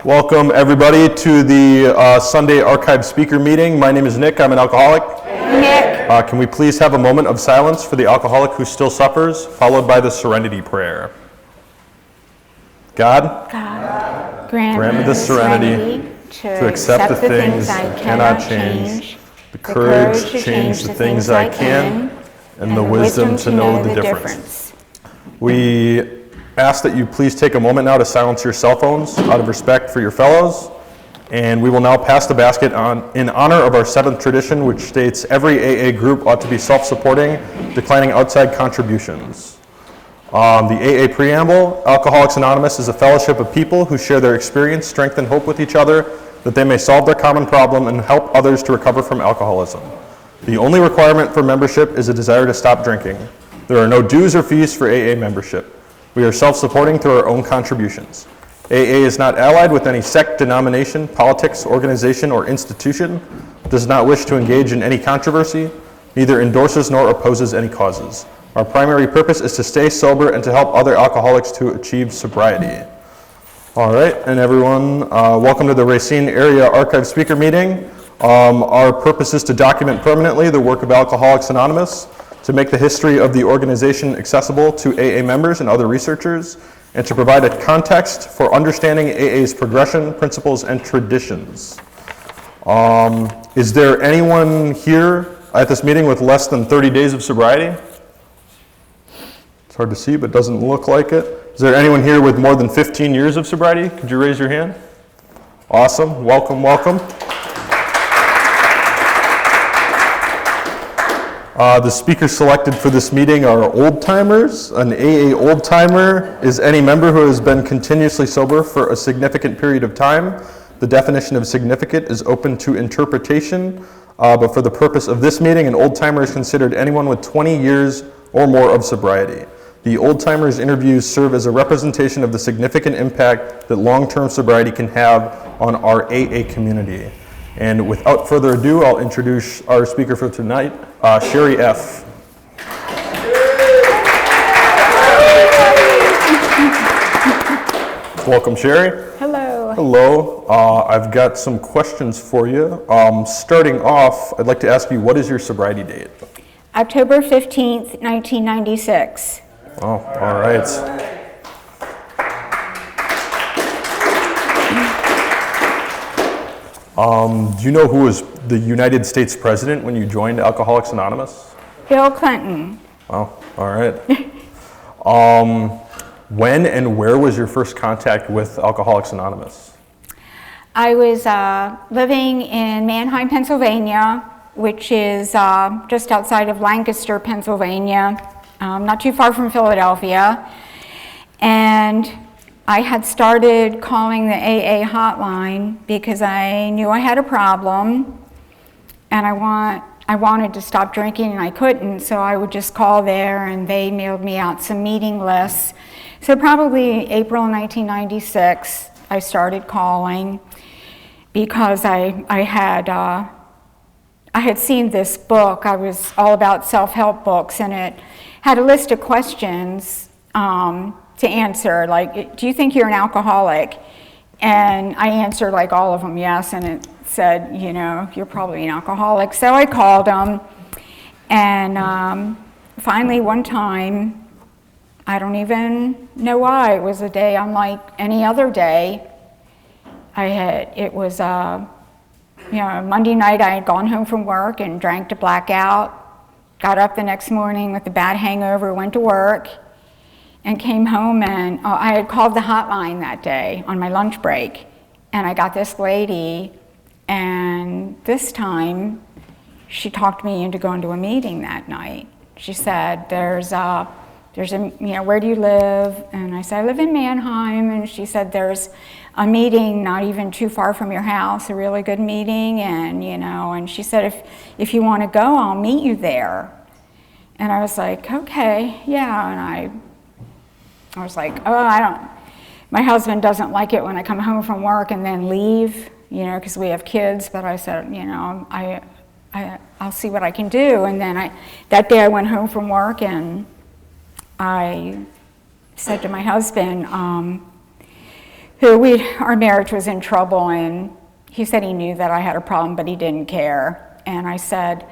Welcome everybody to the Sunday Archive Speaker Meeting. My name is Nick, I'm an alcoholic. Nick. Can we please have a moment of silence for the alcoholic who still suffers, followed by the Serenity Prayer. God, grant me the serenity to accept the things I cannot change, the courage to change the things I can, and the wisdom to know the difference. We ask that you please take a moment now to silence your cell phones out of respect for your fellows, and we will now pass the basket in honor of our seventh tradition, which states every AA group ought to be self-supporting, declining outside contributions. The AA preamble: Alcoholics Anonymous is a fellowship of people who share their experience, strength, and hope with each other, that they may solve their common problem and help others to recover from alcoholism. The only requirement for membership is a desire to stop drinking. There are no dues or fees for AA membership. We are self-supporting through our own contributions. AA is not allied with any sect, denomination, politics, organization, or institution, does not wish to engage in any controversy, neither endorses nor opposes any causes. Our primary purpose is to stay sober and to help other alcoholics to achieve sobriety. All right, and everyone, welcome to the Racine Area Archive Speaker Meeting. Our purpose is to document permanently the work of Alcoholics Anonymous, to make the history of the organization accessible to AA members and other researchers, and to provide a context for understanding AA's progression, principles, and traditions. Is there anyone here at this meeting with less than 30 days of sobriety? It's hard to see, but doesn't look like it. Is there anyone here with more than 15 years of sobriety? Could you raise your hand? Awesome, welcome, welcome. The speakers selected for this meeting are old-timers. An AA old-timer is any member who has been continuously sober for a significant period of time. The definition of significant is open to interpretation, but for the purpose of this meeting, an old-timer is considered anyone with 20 years or more of sobriety. The old-timers' interviews serve as a representation of the significant impact that long-term sobriety can have on our AA community. And without further ado, I'll introduce our speaker for tonight, Sherry F. Welcome, Sherry. Hello. Hello. I've got some questions for you. Starting off, I'd like to ask you, what is your sobriety date? October 15th, 1996. Oh, all right. Do you know who was the United States President when you joined Alcoholics Anonymous? Bill Clinton. Oh, all right. When and where was your first contact with Alcoholics Anonymous? I was living in Manheim, Pennsylvania, which is just outside of Lancaster, Pennsylvania, not too far from Philadelphia. And I had started calling the AA hotline because I knew I had a problem and I wanted to stop drinking and I couldn't, so I would just call there and they mailed me out some meeting lists. So probably April 1996 I started calling because I had seen this book. I was all about self-help books, and it had a list of questions to answer, like, do you think you're an alcoholic? And I answered like all of them yes, and it said, you know, you're probably an alcoholic. So I called them, and finally one time, I don't even know why, it was a day unlike any other day. It was Monday night. I had gone home from work and drank to blackout, got up the next morning with a bad hangover, went to work, and came home, and I had called the hotline that day on my lunch break, and I got this lady, and this time she talked me into going to a meeting that night. She said, there's a, where do you live? And I said, I live in Manheim. And she said, there's a meeting not even too far from your house, a really good meeting, and she said, if you want to go, I'll meet you there. And I was like, okay, yeah, and I was like, my husband doesn't like it when I come home from work and then leave, because we have kids, but I said, I'll see what I can do. And then that day I went home from work and I said to my husband, our marriage was in trouble, and he said he knew that I had a problem, but he didn't care. And I said,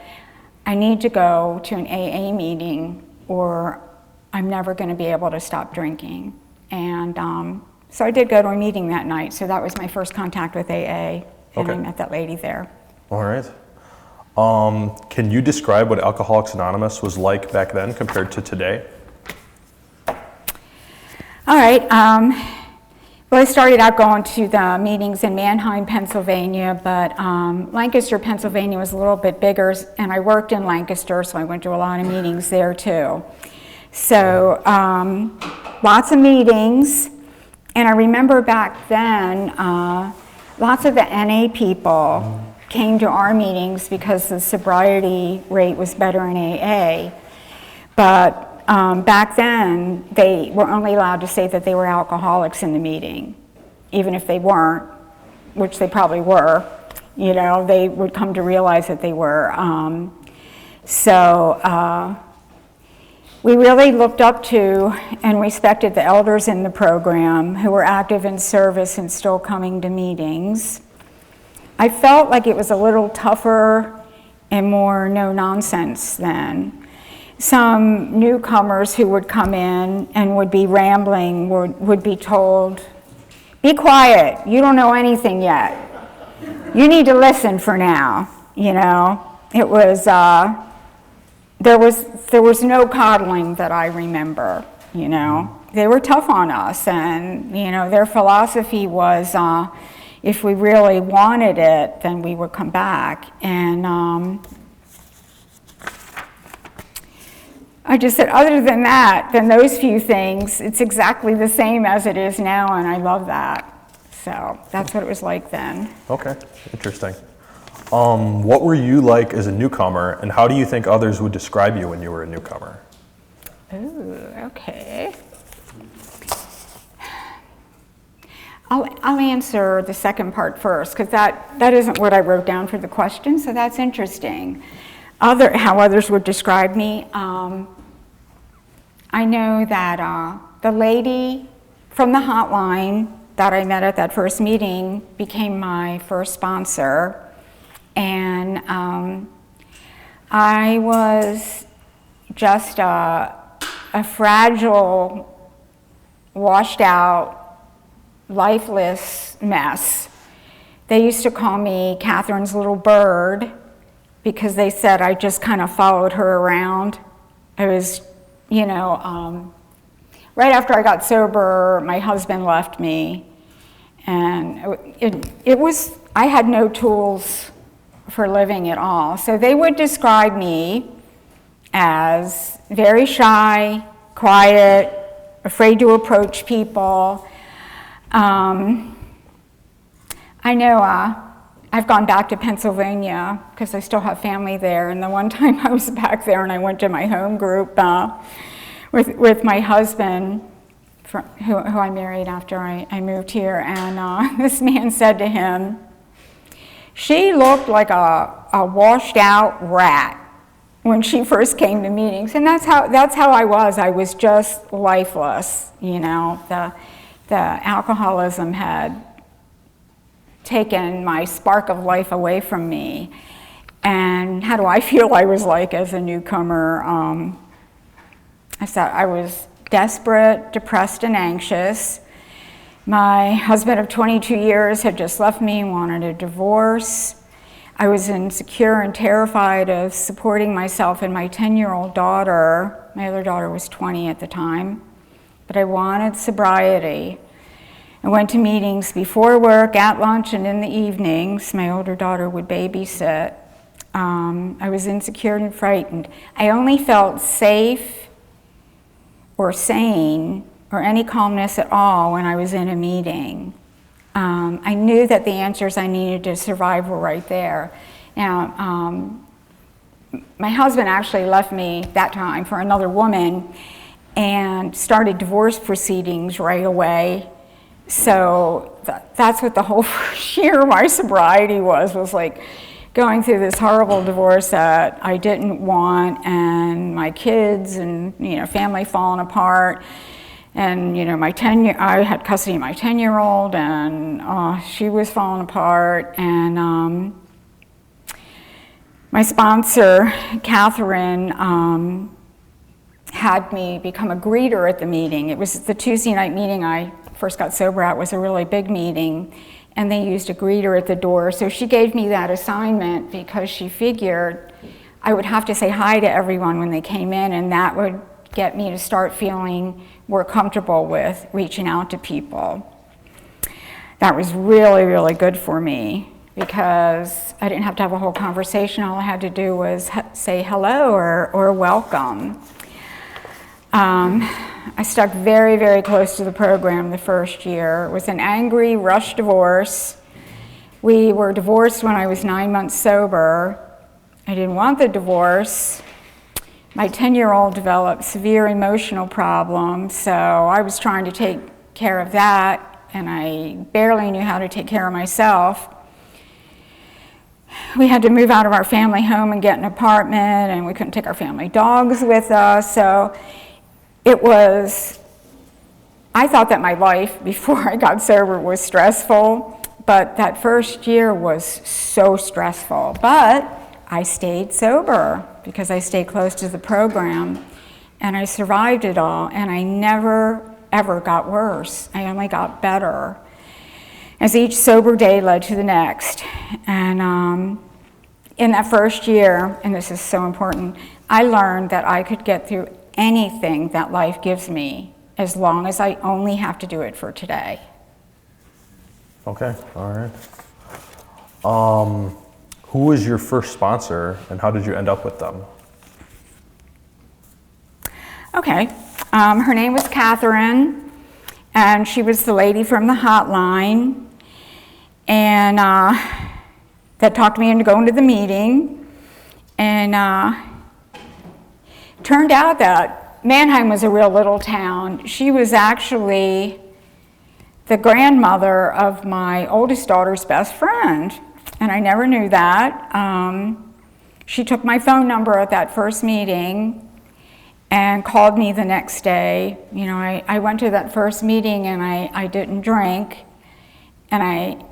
I need to go to an AA meeting or I'm never going to be able to stop drinking. And so I did go to a meeting that night. So that was my first contact with AA, and I met that lady there. All right. Can you describe what Alcoholics Anonymous was like back then compared to today? All right. Well, I started out going to the meetings in Mannheim, Pennsylvania, but Lancaster, Pennsylvania was a little bit bigger, and I worked in Lancaster, so I went to a lot of meetings there too. So lots of meetings, and I remember back then, lots of the NA people came to our meetings because the sobriety rate was better in AA, but back then, they were only allowed to say that they were alcoholics in the meeting, even if they weren't, which they probably were. You know, they would come to realize that they were. We really looked up to and respected the elders in the program who were active in service and still coming to meetings. I felt like it was a little tougher and more no-nonsense then. Some newcomers who would come in and would be rambling would be told, be quiet, you don't know anything yet. You need to listen for now, you know. It was, there was no coddling that I remember, you know. They were tough on us, and, you know, their philosophy was if we really wanted it, then we would come back. And I just said, other than that, than those few things, it's exactly the same as it is now, and I love that. So that's what it was like then. Okay, interesting. What were you like as a newcomer, and how do you think others would describe you when you were a newcomer? Ooh, okay. I'll answer the second part first, because that isn't what I wrote down for the question, so that's interesting. How others would describe me. I know that the lady from the hotline that I met at that first meeting became my first sponsor, and I was just a fragile, washed out, lifeless mess. They used to call me Catherine's little bird, because they said I just kind of followed her around. I was, you know, right after I got sober, my husband left me, and it was, I had no tools for living at all. So they would describe me as very shy, quiet, afraid to approach people. I know I've gone back to Pennsylvania because I still have family there, and the one time I was back there and I went to my home group with my husband, who I married after I moved here, and this man said to him, she looked like a washed out rat when she first came to meetings, and that's how I was. I was just lifeless, you know. The alcoholism had taken my spark of life away from me. And how do I feel I was like as a newcomer? I said I was desperate, depressed, and anxious. My husband of 22 years had just left me and wanted a divorce. I was insecure and terrified of supporting myself and my 10-year-old daughter. My other daughter was 20 at the time, but I wanted sobriety. I went to meetings before work, at lunch, and in the evenings. My older daughter would babysit. I was insecure and frightened. I only felt safe or sane or any calmness at all when I was in a meeting. I knew that the answers I needed to survive were right there. Now, my husband actually left me that time for another woman and started divorce proceedings right away. So that's what the whole first year of my sobriety was like going through this horrible divorce that I didn't want, and my kids and, you know, family falling apart. And, you know, I had custody of my 10-year-old, and she was falling apart. And my sponsor, Catherine, had me become a greeter at the meeting. It was the Tuesday night meeting I first got sober at, was a really big meeting, and they used a greeter at the door. So she gave me that assignment because she figured I would have to say hi to everyone when they came in, and that would get me to start feeling more comfortable with reaching out to people. That was really, really good for me because I didn't have to have a whole conversation. All I had to do was say hello or welcome. I stuck very, very close to the program the first year. It was an angry, rushed divorce. We were divorced when I was 9 months sober. I didn't want the divorce. My 10-year-old developed severe emotional problems, so I was trying to take care of that, and I barely knew how to take care of myself. We had to move out of our family home and get an apartment, and we couldn't take our family dogs with us, so I thought that my life before I got sober was stressful, but that first year was so stressful. But I stayed sober because I stayed close to the program, and I survived it all, and I never, ever got worse. I only got better as each sober day led to the next. And in that first year, and this is so important, I learned that I could get through anything that life gives me as long as I only have to do it for today. Okay, all right. Who was your first sponsor, and how did you end up with them? Okay, her name was Catherine, and she was the lady from the hotline, and that talked me into going to the meeting. And turned out that Mannheim was a real little town. She was actually the grandmother of my oldest daughter's best friend, and I never knew that. She took my phone number at that first meeting and called me the next day. You know, I went to that first meeting and I didn't drink, and I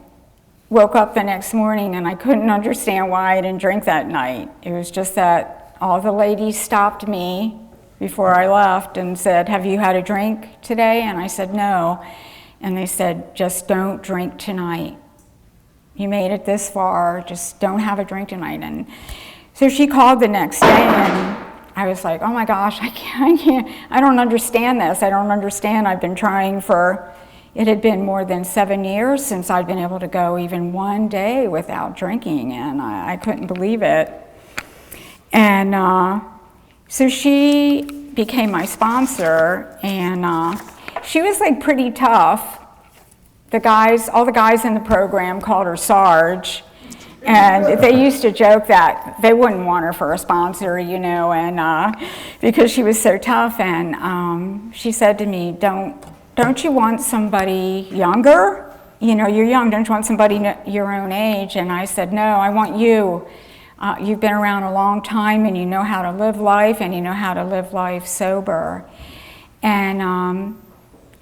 woke up the next morning and I couldn't understand why I didn't drink that night. It was just that all the ladies stopped me before I left and said, "Have you had a drink today?" And I said, "No." And they said, "Just don't drink tonight. You made it this far, just don't have a drink tonight." And so she called the next day, and I was like, "Oh my gosh, I can't, I don't understand this. I don't understand. I've been trying it had been more than 7 years since I'd been able to go even one day without drinking, and I couldn't believe it." And so she became my sponsor, and she was like pretty tough. All the guys in the program called her Sarge, and they used to joke that they wouldn't want her for a sponsor, you know, and because she was so tough. And she said to me, don't you want somebody younger? You know, you're young, don't you want somebody your own age? And I said, "No, I want you. You've been around a long time, and you know how to live life, and you know how to live life sober." And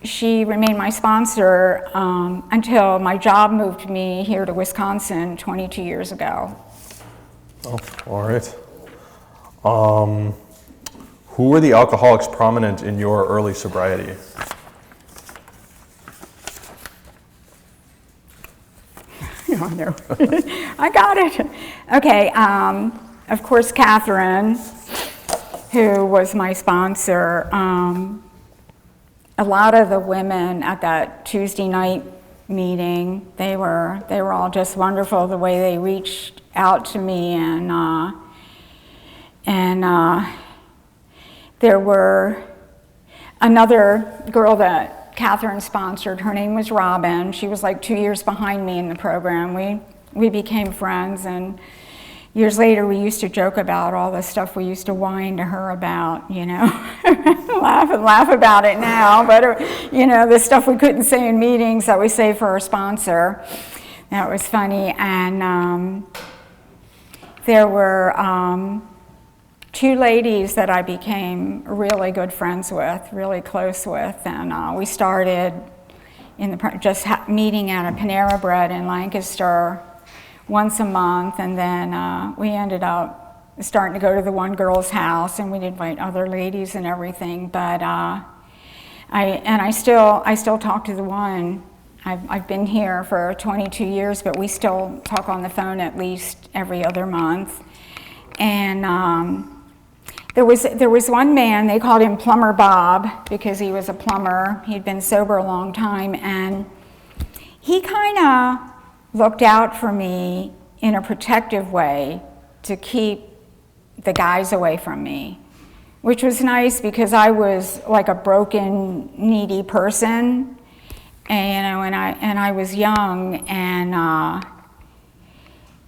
she remained my sponsor until my job moved me here to Wisconsin 22 years ago. Oh, all right. Who were the alcoholics prominent in your early sobriety? Oh, no. I got it. Okay, of course, Catherine, who was my sponsor. A lot of the women at that Tuesday night meeting, they were all just wonderful, the way they reached out to me, and there were another girl that Catherine sponsored. Her name was Robin. She was like 2 years behind me in the program. We became friends, and years later we used to joke about all the stuff we used to whine to her about, you know. laugh about it now, but you know, the stuff we couldn't say in meetings that we say for our sponsor. That was funny. And there were two ladies that I became really good friends with, really close with, and we started just meeting at a Panera Bread in Lancaster once a month, and then we ended up starting to go to the one girl's house, and we'd invite other ladies and everything. But I still talk to the one. I've been here for 22 years, but we still talk on the phone at least every other month. And there was one man, they called him Plumber Bob because he was a plumber. He'd been sober a long time, and he kind of looked out for me in a protective way to keep the guys away from me, which was nice because I was like a broken, needy person, and I was young, and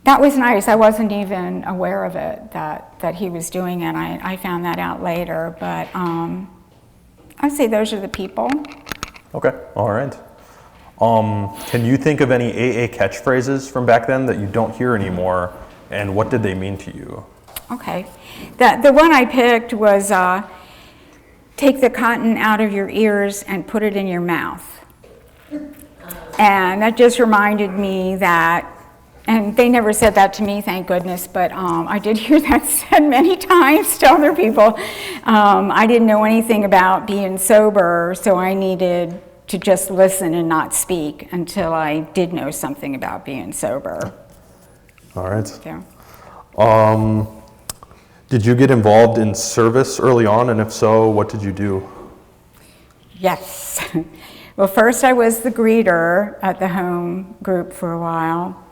that was nice. I wasn't even aware of it, that he was doing it. I found that out later, but I'd say those are the people. Okay, all right. Can you think of any AA catchphrases from back then that you don't hear anymore, and what did they mean to you? Okay. The one I picked was take the cotton out of your ears and put it in your mouth. And that just reminded me that, and they never said that to me, thank goodness, but I did hear that said many times to other people. I didn't know anything about being sober, so I needed to just listen and not speak until I did know something about being sober. All right. Yeah. Did you get involved in service early on, and if so, what did you do? Yes. Well, first I was the greeter at the home group for a while,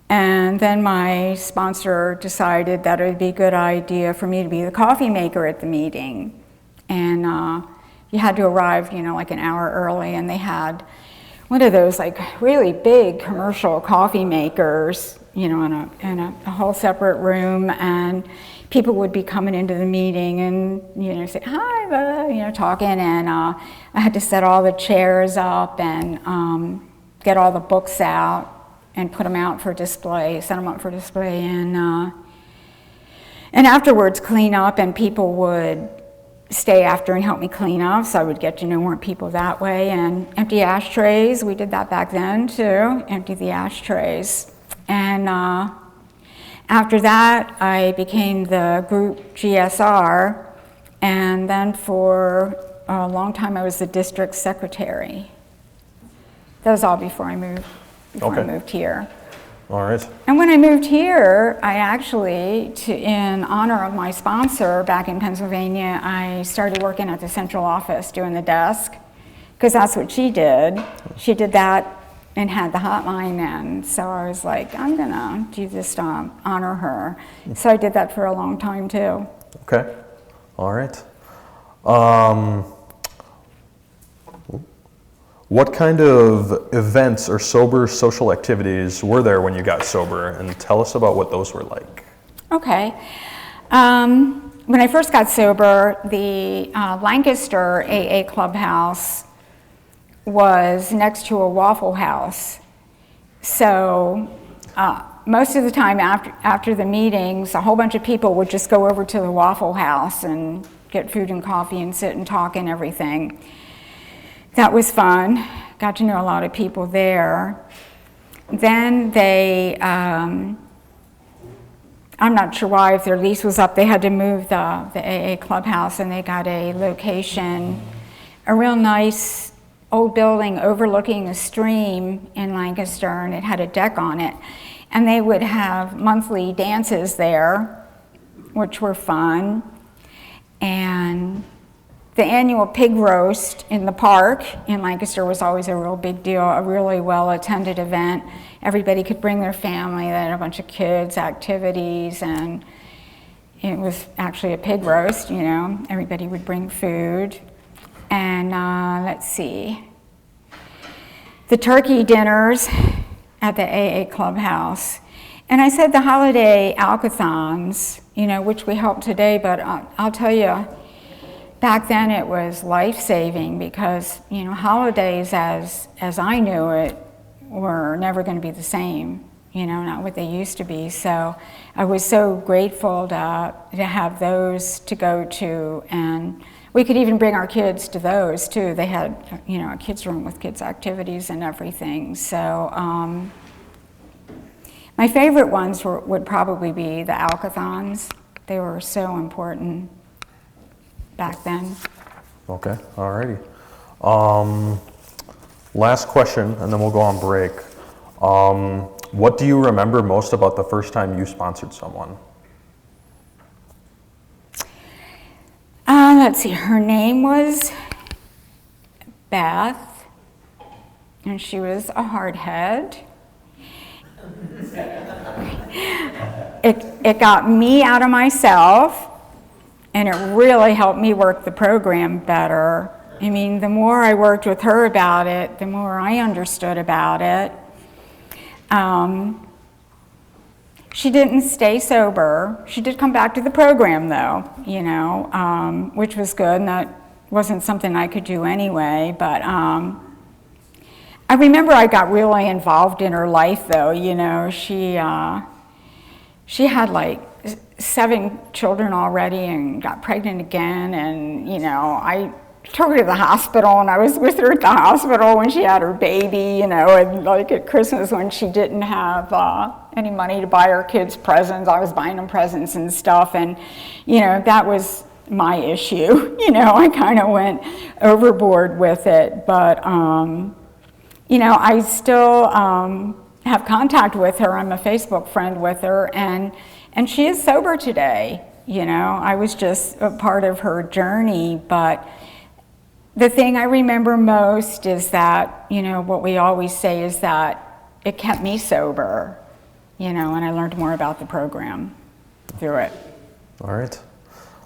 and then my sponsor decided that it would be a good idea for me to be the coffee maker at the meeting. And you had to arrive, like an hour early, and they had one of those like really big commercial coffee makers, in a whole separate room, and people would be coming into the meeting and, say, hi, talking, and I had to set all the chairs up and get all the books out and put them out for display, set them up for display, and afterwards clean up, and people would stay after and help me clean up, so I would get to know more people that way, and empty ashtrays. We did that back then too, empty the ashtrays. And after that, I became the group GSR, and then for a long time I was the district secretary. That was all before I moved here. All right. And when I moved here, I actually, in honor of my sponsor back in Pennsylvania, I started working at the central office doing the desk, because that's what she did. She did that and had the hotline, and so I was like, I'm gonna do this to honor her. So I did that for a long time too. Okay, all right. What kind of events or sober social activities were there when you got sober, and tell us about what those were like? Okay. When I first got sober, the Lancaster AA clubhouse was next to a Waffle House. So most of the time after the meetings, a whole bunch of people would just go over to the Waffle House and get food and coffee and sit and talk and everything. That was fun. Got to know a lot of people there. Then they, I'm not sure why, if their lease was up, they had to move the AA clubhouse, and they got a location, a real nice old building overlooking a stream in Lancaster, and it had a deck on it. And they would have monthly dances there, which were fun. And the annual pig roast in the park in Lancaster was always a real big deal, a really well-attended event. Everybody could bring their family. They had a bunch of kids, activities, and it was actually a pig roast, Everybody would bring food. And let's see, the turkey dinners at the AA clubhouse. And I said the holiday alcothons, which we help today, but I'll tell you, back then it was life-saving because, holidays as I knew it were never going to be the same. not what they used to be. So I was so grateful to have those to go to, and we could even bring our kids to those too. They had, a kids room with kids activities and everything. So my favorite ones would probably be the alkathons. They were so important back then. Okay, alrighty. Last question, and then we'll go on break. What do you remember most about the first time you sponsored someone? Let's see, her name was Beth, and she was a hardhead. It got me out of myself, and it really helped me work the program better. I mean, the more I worked with her about it, the more I understood about it. She didn't stay sober. She did come back to the program though, which was good, and that wasn't something I could do anyway. But I remember I got really involved in her life though. She had like 7 children already and got pregnant again, and I took her to the hospital, and I was with her at the hospital when she had her baby, and like at Christmas when she didn't have any money to buy her kids presents, I was buying them presents and stuff, and that was my issue. I kind of went overboard with it, but I still have contact with her. I'm a Facebook friend with her, and she is sober today. I was just a part of her journey, but the thing I remember most is that, what we always say is that it kept me sober, and I learned more about the program through it. All right.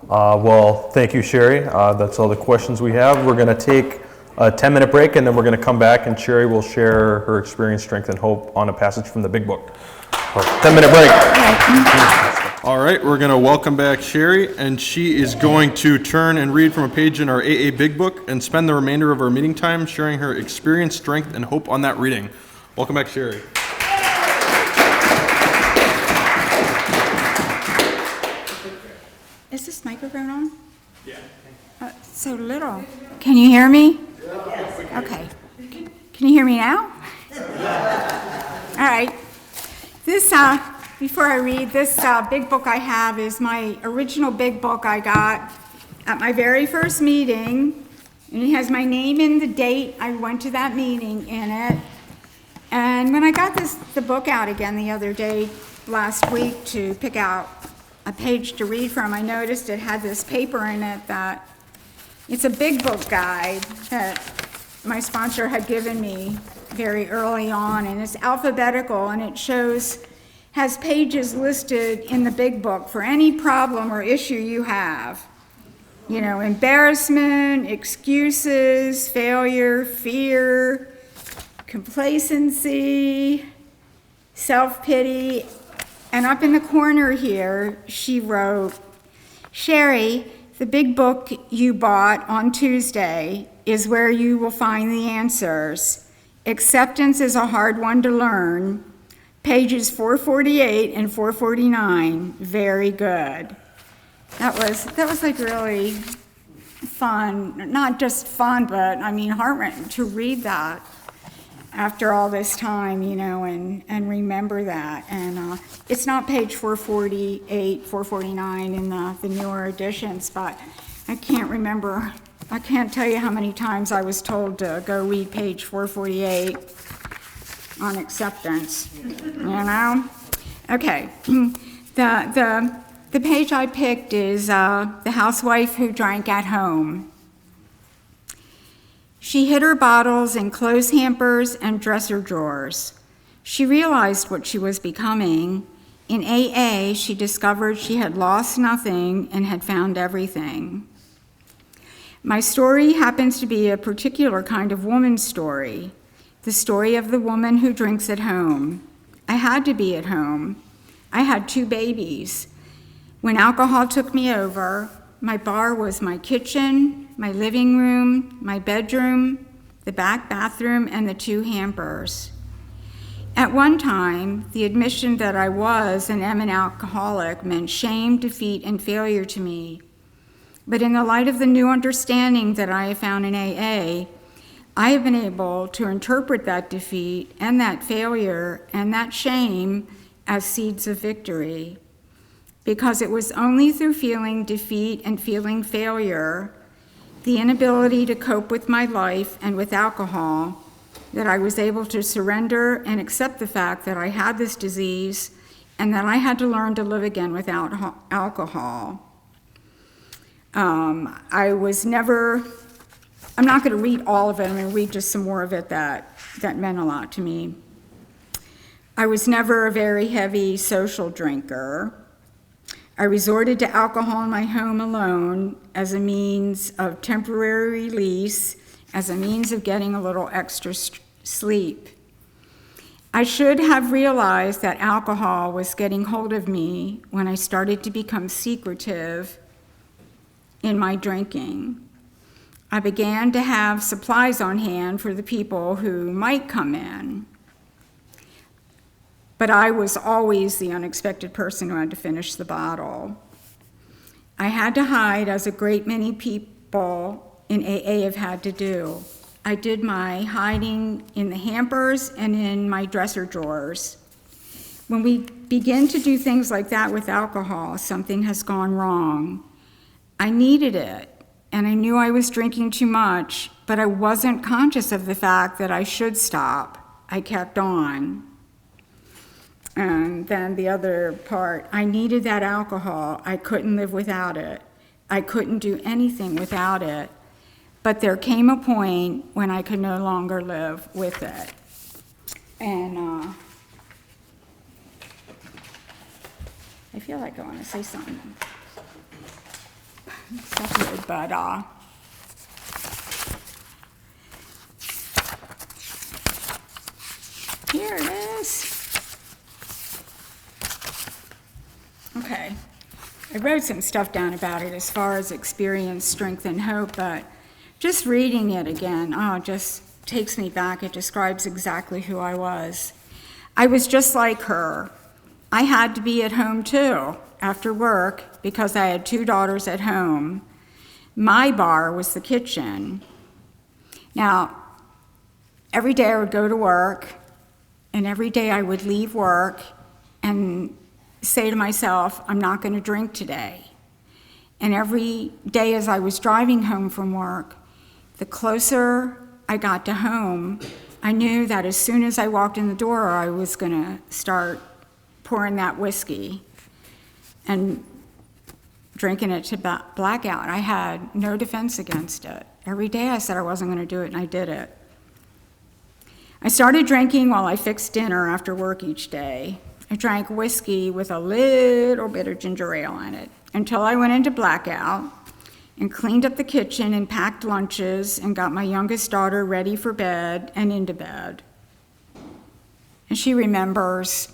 Well, thank you, Sherry. That's all the questions we have. We're going to take a 10-minute break, and then we're going to come back, and Sherry will share her experience, strength, and hope on a passage from the Big Book. 10-minute break. All right, we're going to welcome back Sherry, and she is going to turn and read from a page in our AA Big Book and spend the remainder of our meeting time sharing her experience, strength, and hope on that reading. Welcome back, Sherry. Is this microphone on? Yeah. So little. Can you hear me? Yes. Okay. Can you hear me now? All right. This, before I read, this big book I have is my original big book I got at my very first meeting, and it has my name and the date I went to that meeting in it. And when I got the book out again the other day, last week, to pick out a page to read from, I noticed it had this paper in it that it's a big book guide that my sponsor had given me very early on, and it's alphabetical, and it has pages listed in the big book for any problem or issue you have. Embarrassment, excuses, failure, fear, complacency, self-pity. And up in the corner here, she wrote, "Sherry, the big book you bought on Tuesday is where you will find the answers. Acceptance is a hard one to learn. Pages 448 and 449, very good." That was like really fun, not just fun, but heart-wrenching to read that after all this time, and remember that. And it's not page 448, 449 in the newer editions, but I can't tell you how many times I was told to go read page 448 on acceptance, Okay, the page I picked is The Housewife Who Drank at Home. She hid her bottles in clothes hampers and dresser drawers. She realized what she was becoming. In AA, she discovered she had lost nothing and had found everything. My story happens to be a particular kind of woman's story, the story of the woman who drinks at home. I had to be at home. I had 2 babies. When alcohol took me over, my bar was my kitchen, my living room, my bedroom, the back bathroom, and the 2 hampers. At one time, the admission that I was an eminent alcoholic meant shame, defeat, and failure to me. But in the light of the new understanding that I have found in AA, I have been able to interpret that defeat and that failure and that shame as seeds of victory. Because it was only through feeling defeat and feeling failure, the inability to cope with my life and with alcohol, that I was able to surrender and accept the fact that I had this disease and that I had to learn to live again without alcohol. I'm not going to read all of it. I'm going to read just some more of it that meant a lot to me. I was never a very heavy social drinker. I resorted to alcohol in my home alone as a means of temporary release, as a means of getting a little extra sleep. I should have realized that alcohol was getting hold of me when I started to become secretive in my drinking. I began to have supplies on hand for the people who might come in. But I was always the unexpected person who had to finish the bottle. I had to hide, as a great many people in AA have had to do. I did my hiding in the hampers and in my dresser drawers. When we begin to do things like that with alcohol, something has gone wrong. I needed it, and I knew I was drinking too much, but I wasn't conscious of the fact that I should stop. I kept on. And then the other part, I needed that alcohol. I couldn't live without it. I couldn't do anything without it. But there came a point when I could no longer live with it. And I feel like I want to say something. It's so good, but here it is. Okay, I wrote some stuff down about it as far as experience, strength, and hope, but just reading it again, just takes me back. It describes exactly who I was. I was just like her. I had to be at home too, after work, because I had 2 daughters at home. My bar was the kitchen. Now, every day I would go to work, and every day I would leave work and say to myself, I'm not going to drink today. And every day as I was driving home from work, the closer I got to home, I knew that as soon as I walked in the door, I was going to start pouring that whiskey and drinking it to blackout. I had no defense against it. Every day I said I wasn't going to do it, and I did it. I started drinking while I fixed dinner after work each day. I drank whiskey with a little bit of ginger ale in it until I went into blackout and cleaned up the kitchen and packed lunches and got my youngest daughter ready for bed and into bed. And she remembers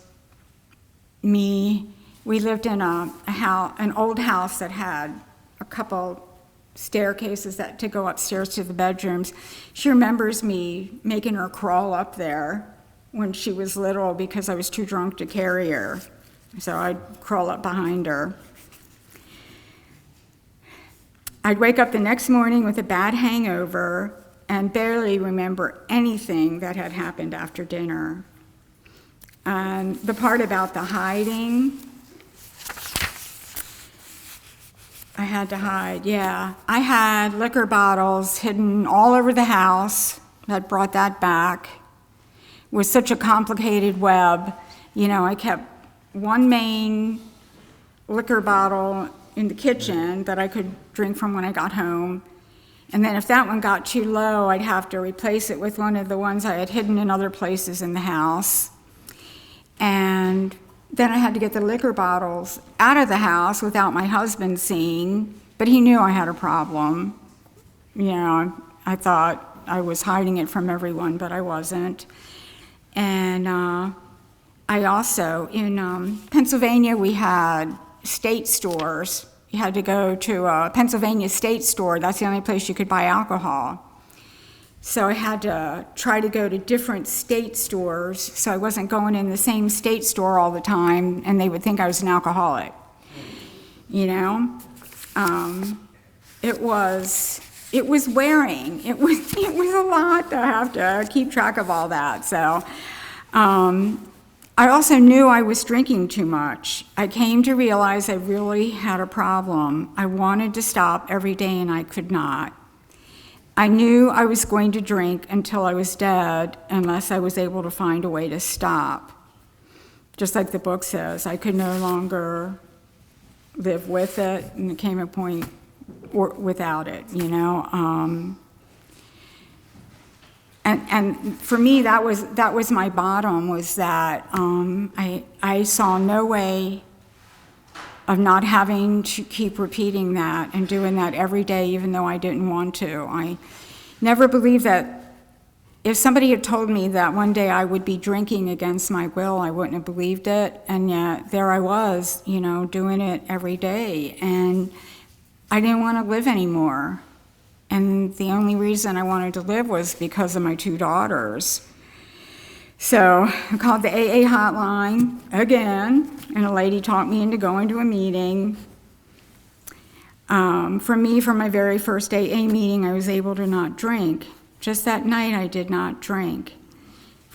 me. We lived in an old house that had a couple staircases to go upstairs to the bedrooms. She remembers me making her crawl up there when she was little because I was too drunk to carry her. So I'd crawl up behind her. I'd wake up the next morning with a bad hangover and barely remember anything that had happened after dinner. And the part about the hiding, I had to hide, yeah. I had liquor bottles hidden all over the house. That brought that back. It was such a complicated web. You know, I kept one main liquor bottle in the kitchen that I could drink from when I got home. And then if that one got too low, I'd have to replace it with one of the ones I had hidden in other places in the house. And then I had to get the liquor bottles out of the house without my husband seeing, but he knew I had a problem. You know, I thought I was hiding it from everyone, but I wasn't. And I also, in Pennsylvania, we had state stores. You had to go to a Pennsylvania state store. That's the only place you could buy alcohol. So I had to try to go to different state stores, so I wasn't going in the same state store all the time, and they would think I was an alcoholic, you know? It was wearing. It was a lot to have to keep track of all that. So I also knew I was drinking too much. I came to realize I really had a problem. I wanted to stop every day, and I could not. I knew I was going to drink until I was dead unless I was able to find a way to stop. Just like the book says, I could no longer live with it, and there came a point without it, you know. And for me, that was my bottom, was that I saw no way of not having to keep repeating that and doing that every day, even though I didn't want to. I never believed that if somebody had told me that one day I would be drinking against my will, I wouldn't have believed it. And yet there I was, you know, doing it every day. And I didn't want to live anymore. And the only reason I wanted to live was because of my 2 daughters. So I called the AA hotline again, and a lady talked me into going to a meeting. For my very first AA meeting, I was able to not drink. Just that night, I did not drink.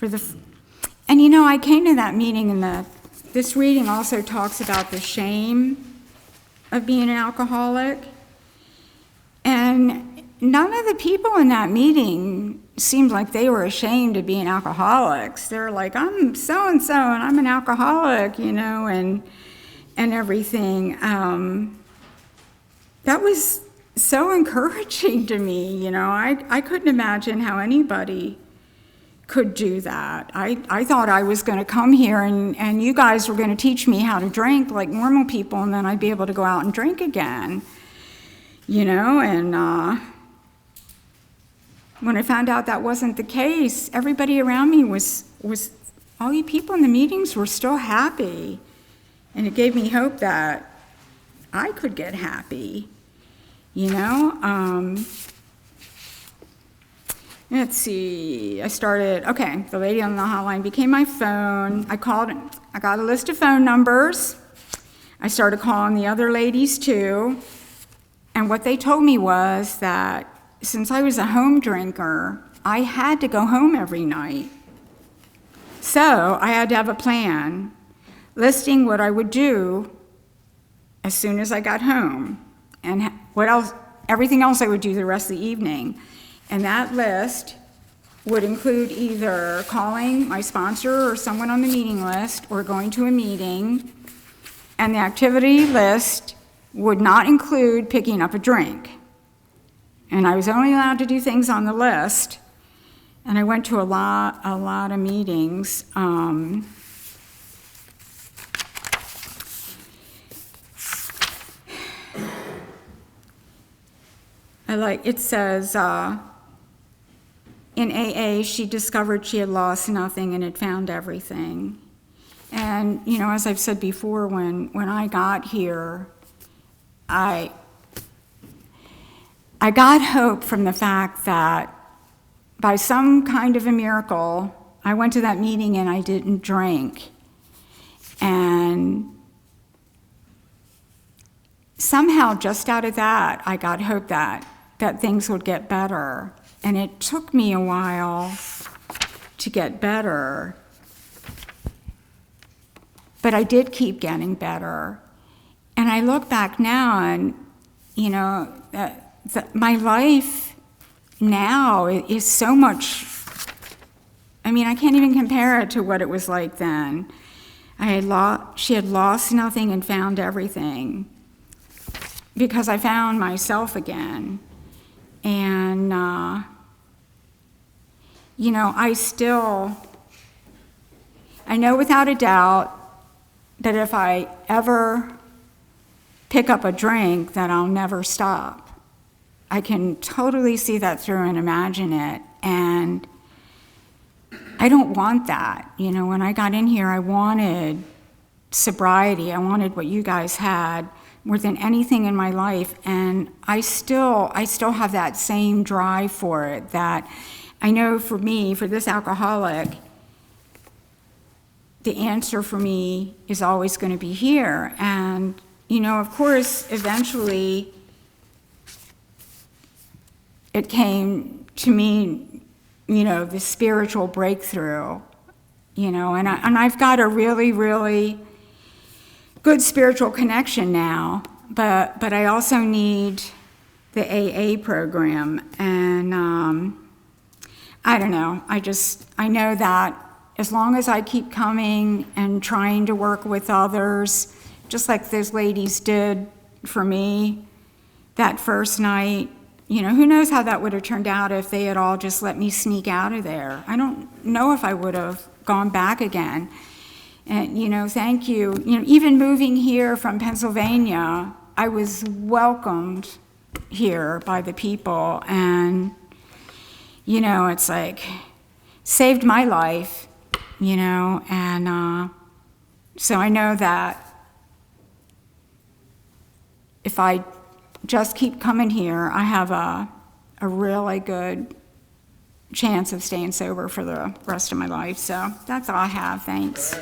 And you know, I came to that meeting, and this reading also talks about the shame of being an alcoholic. And none of the people in that meeting seemed like they were ashamed of being alcoholics. They're like, I'm so-and-so, and I'm an alcoholic, you know, and everything. That was so encouraging to me, you know. I couldn't imagine how anybody could do that. I thought I was going to come here and you guys were going to teach me how to drink like normal people, and then I'd be able to go out and drink again, you know. And when I found out that wasn't the case, everybody around me was all you people in the meetings were still happy. And it gave me hope that I could get happy, you know. Let's see, the lady on the hotline became my phone. I got a list of phone numbers. I started calling the other ladies too. And what they told me was that since I was a home drinker, I had to go home every night. So I had to have a plan, listing what I would do as soon as I got home, and everything else I would do the rest of the evening. And that list would include either calling my sponsor or someone on the meeting list or going to a meeting. And the activity list would not include picking up a drink. And I was only allowed to do things on the list. And I went to a lot of meetings. It says, in AA, she discovered she had lost nothing and had found everything. And, you know, as I've said before, when I got here, I got hope from the fact that by some kind of a miracle, I went to that meeting and I didn't drink. And somehow, just out of that, I got hope that things would get better. And it took me a while to get better. But I did keep getting better. And I look back now and, you know, my life now is so much, I mean, I can't even compare it to what it was like then. She had lost nothing and found everything, because I found myself again. And, you know, I know without a doubt that if I ever pick up a drink, that I'll never stop. I can totally see that through and imagine it. And I don't want that. You know, when I got in here, I wanted sobriety. I wanted what you guys had, more than anything in my life, and I still have that same drive for it, that I know for me, for this alcoholic, the answer for me is always going to be here. And, of course, eventually it came to me, the spiritual breakthrough, and I've got a really, really good spiritual connection now, but I also need the AA program, and I don't know, I know that as long as I keep coming and trying to work with others, just like those ladies did for me that first night, who knows how that would have turned out if they had all just let me sneak out of there. I don't know if I would have gone back again. And, thank you. Even moving here from Pennsylvania, I was welcomed here by the people. And, it's like, saved my life, and so I know that if I just keep coming here, I have a really good chance of staying sober for the rest of my life. So that's all I have. Thanks.